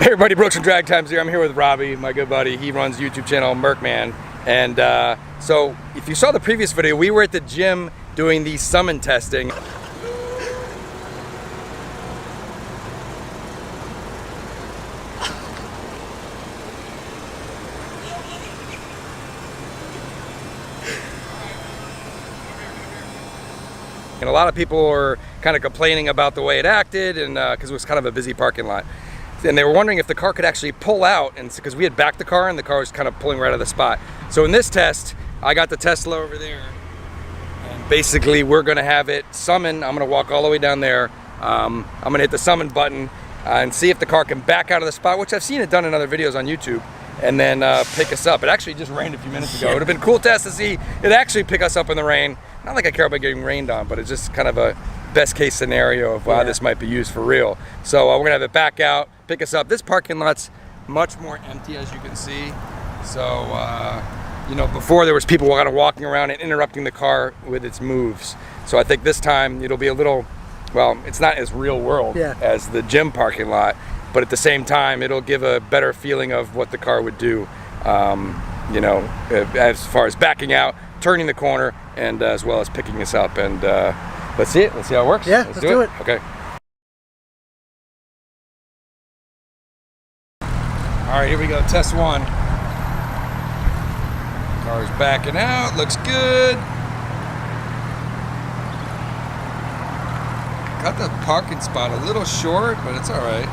Hey everybody, Brooks from Drag Times here. I'm here with Robbie, my good buddy. He runs YouTube channel Merkman. And so if you saw the previous video, we were at the gym doing the summon testing. And a lot of people were kind of complaining about the way it acted, and because it was kind of a busy parking lot. And they were wondering if the car could actually pull out, and because we had backed the car and the car was kind of pulling right out of the spot. So in this test, I got the Tesla over there, and basically we're gonna have it summon. I'm gonna walk all the way down there. I'm gonna hit the summon button and see if the car can back out of the spot, which I've seen it done in other videos on YouTube, and then pick us up. It actually just rained a few minutes ago. It would have been a cool test to see it actually pick us up in the rain. Not like I care about getting rained on, but it's just kind of a best case scenario of how this might be used for real. So we're gonna have it back out, pick us up. This parking lot's much more empty, as you can see. So, you know, before there was people kind of walking around and interrupting the car with its moves. So I think this time it'll be a little, well, it's not as real world as the gym parking lot, but at the same time, it'll give a better feeling of what the car would do, you know, as far as backing out, turning the corner, and as well as picking us up. And let's see it. Let's see how it works. Yeah, let's do it. Okay. All right, here we go. Test one. Car's backing out. Looks good. Got the parking spot a little short, but it's all right.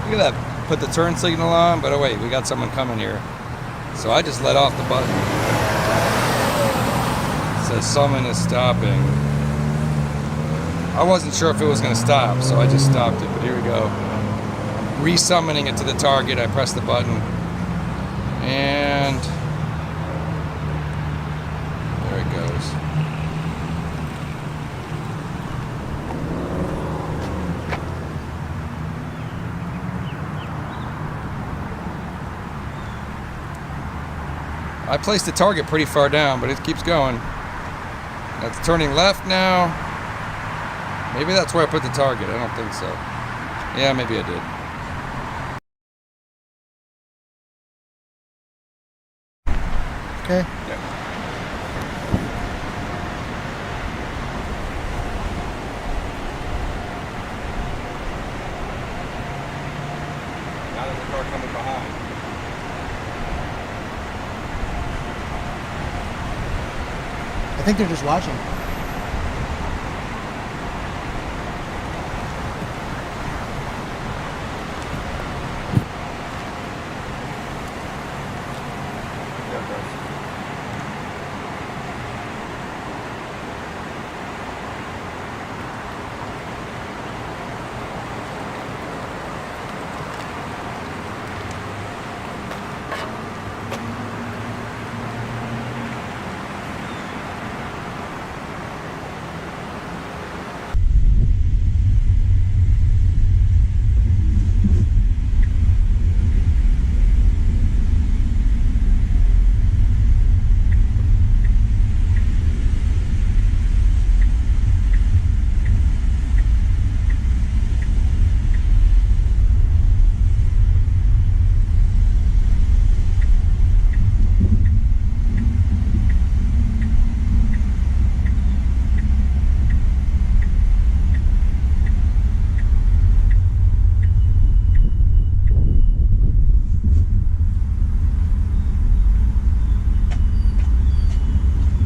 Look at that, put the turn signal on, but oh wait, we got someone coming here. So I just let off the button. It says summon is stopping. I wasn't sure if it was gonna stop, so I just stopped it, but here we go. Resummoning it to the target, I press the button, and there it goes. I placed the target pretty far down, but it keeps going. That's turning left now. Maybe that's where I put the target. I don't think so. Yeah, maybe I did. Okay. Yeah. Now there's a car coming behind. I think they're just watching.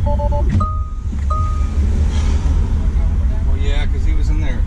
Well, yeah, because he was in there.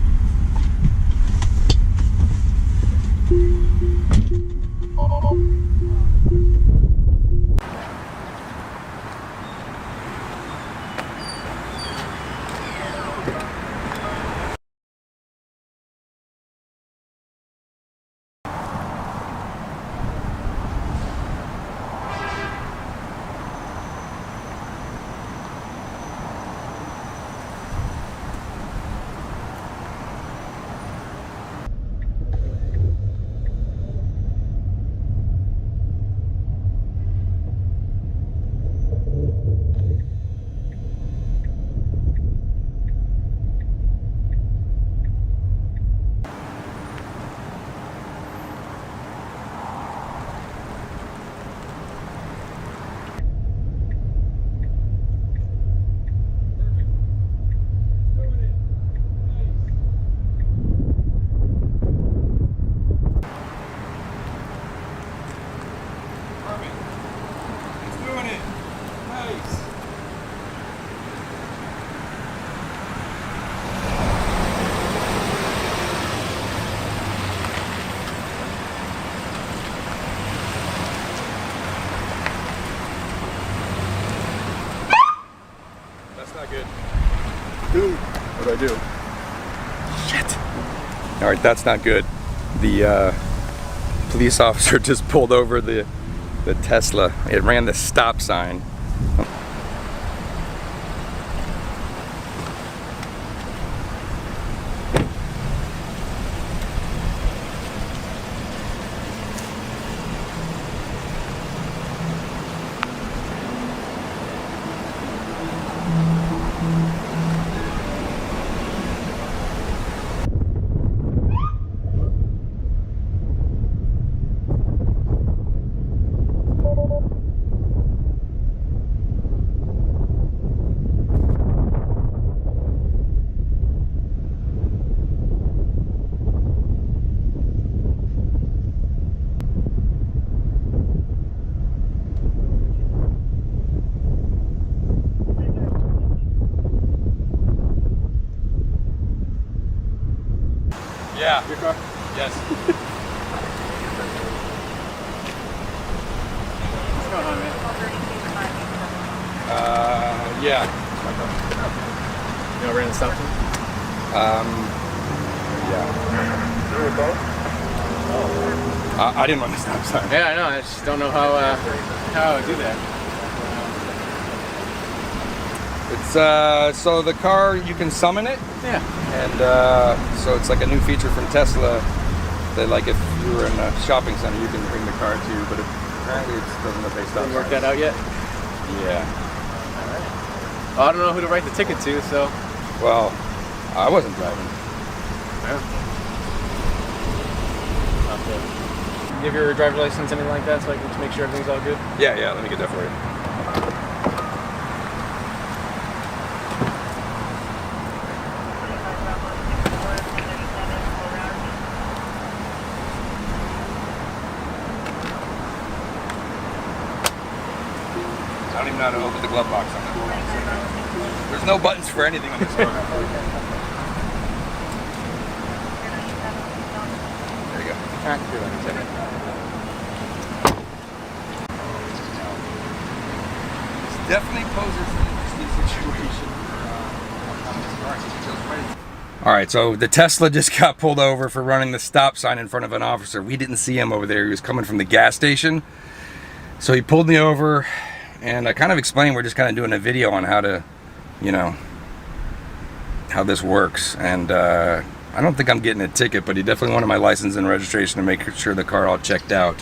do. Shit. All right, that's not good. The police officer just pulled over the Tesla. It ran the stop sign. Yeah. Your car? Yes. What's going on, man? Yeah. You know, ran the stop sign? Yeah. I didn't run the stop sign. Yeah, I know. I just don't know how I would do that. It's so the car, you can summon it. Yeah. And so it's like a new feature from Tesla that, like, if you were in a shopping center, you can bring the car to you, but apparently it doesn't obey stop Didn't work signs. that out yet? Yeah. Well, I don't know who to write the ticket to, so. Well, I wasn't driving. Yeah. Give your driver's license, anything like that, so I can just make sure everything's all good? Yeah, let me get that for you. I don't even know how to open the glove box on it. There's no buttons for anything on this car. There you go. Alright, do that in a second. This definitely poses an interesting situation. All right, so the Tesla just got pulled over for running the stop sign in front of an officer. We didn't see him over there. He was coming from the gas station. So he pulled me over, and I kind of explained we're just kind of doing a video on how to, you know, how this works. And I don't think I'm getting a ticket, but he definitely wanted my license and registration to make sure the car all checked out.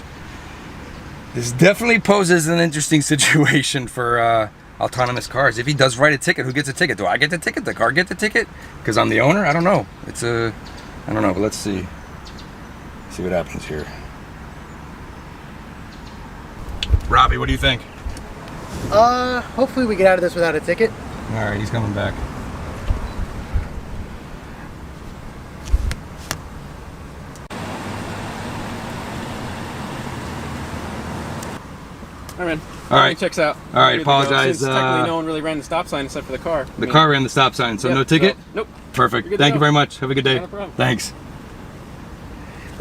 This definitely poses an interesting situation for autonomous cars. If he does write a ticket, who gets a ticket? Do I get the ticket? The car get the ticket? Because I'm the owner? I don't know. I don't know, but let's see. See what happens here. Robbie, what do you think? Hopefully we get out of this without a ticket. All right, he's coming back. All right, man. All right. Everything checks out. All right, Good to go. apologize, Since technically no one really ran the stop sign except for the car. The car ran the stop sign, so Yep, no ticket? so, nope. Perfect. You're good to Thank you go. very much. Have a good day. Not a problem. Thanks.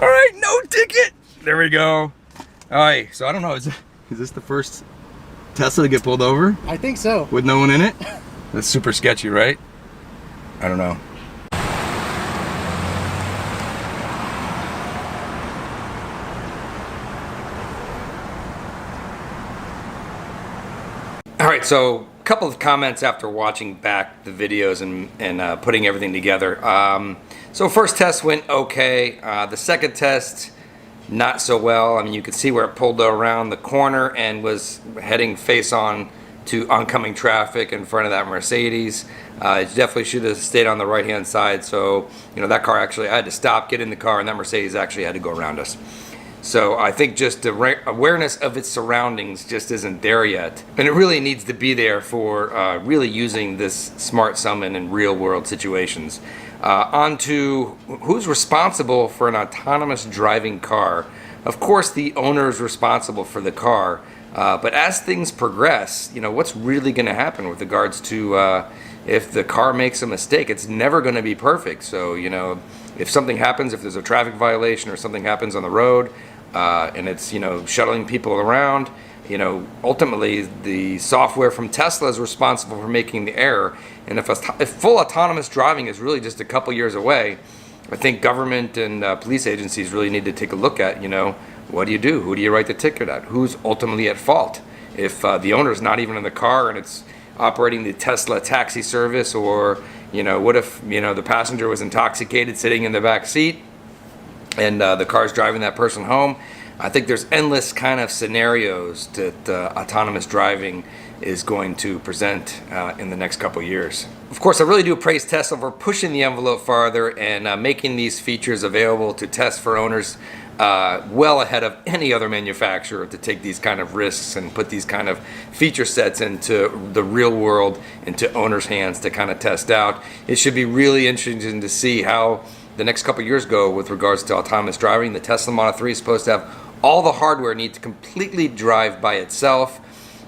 All right, no ticket. There we go. All right, so I don't know. Is this the first Tesla to get pulled over I think so. with no one in it? That's super sketchy, right? I don't know. All right, so a couple of comments after watching back the videos and putting everything together. So first test went okay. The second test, not so well. I mean, you could see where it pulled around the corner and was heading face on to oncoming traffic in front of that Mercedes. It definitely should have stayed on the right-hand side. So, you know, that car actually, I had to stop, get in the car, and that Mercedes actually had to go around us. So I think just the awareness of its surroundings just isn't there yet. And it really needs to be there for really using this smart summon in real world situations. On to who's responsible for an autonomous driving car. Of course, the owner is responsible for the car. But as things progress, you know, what's really going to happen with regards to if the car makes a mistake? It's never going to be perfect. So, you know, if something happens, if there's a traffic violation or something happens on the road, and it's, you know, shuttling people around, you know, ultimately the software from Tesla is responsible for making the error. And if full autonomous driving is really just a couple years away, I think government and police agencies really need to take a look at, you know, what do you do? Who do you write the ticket at? Who's ultimately at fault? If the owner's not even in the car and it's operating the Tesla taxi service, or, you know, what if, you know, the passenger was intoxicated sitting in the back seat and the car's driving that person home? I think there's endless kind of scenarios that autonomous driving is going to present in the next couple years. Of course, I really do praise Tesla for pushing the envelope farther and making these features available to test for owners well ahead of any other manufacturer to take these kind of risks and put these kind of feature sets into the real world, into owners' hands to kind of test out. It should be really interesting to see how the next couple years go with regards to autonomous driving. The Tesla Model 3 is supposed to have all the hardware need to completely drive by itself,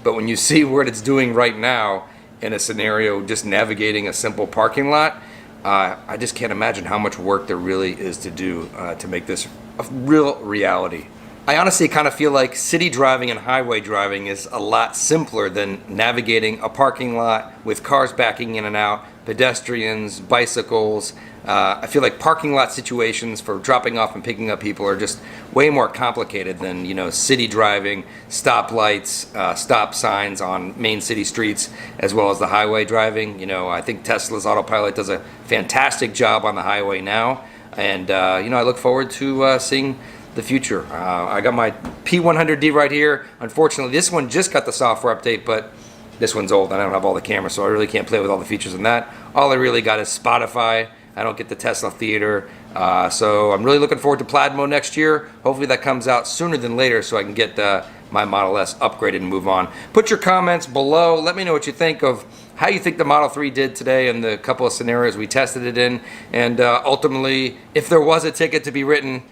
but when you see what it's doing right now in a scenario just navigating a simple parking lot, I just can't imagine how much work there really is to do to make this a real reality. I honestly kind of feel like city driving and highway driving is a lot simpler than navigating a parking lot with cars backing in and out, pedestrians, bicycles. I feel like parking lot situations for dropping off and picking up people are just way more complicated than, you know, city driving, stoplights, stop signs on main city streets, as well as the highway driving. You know, I think Tesla's autopilot does a fantastic job on the highway now, and you know, I look forward to seeing the future. I got my P100D right here. Unfortunately, this one just got the software update, but this one's old and I don't have all the cameras, so I really can't play with all the features in that. All I really got is Spotify. I don't get the Tesla Theater. So I'm really looking forward to Plaid Mode next year. Hopefully that comes out sooner than later so I can get my Model S upgraded and move on. Put your comments below. Let me know what you think of how you think the Model 3 did today and the couple of scenarios we tested it in. And ultimately, if there was a ticket to be written,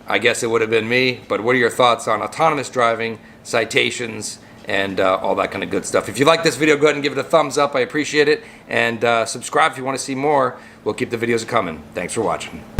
I guess it would have been me. But what are your thoughts on autonomous driving, citations, and all that kind of good stuff? If you like this video, go ahead and give it a thumbs up. I appreciate it. And subscribe if you want to see more. We'll keep the videos coming. Thanks for watching.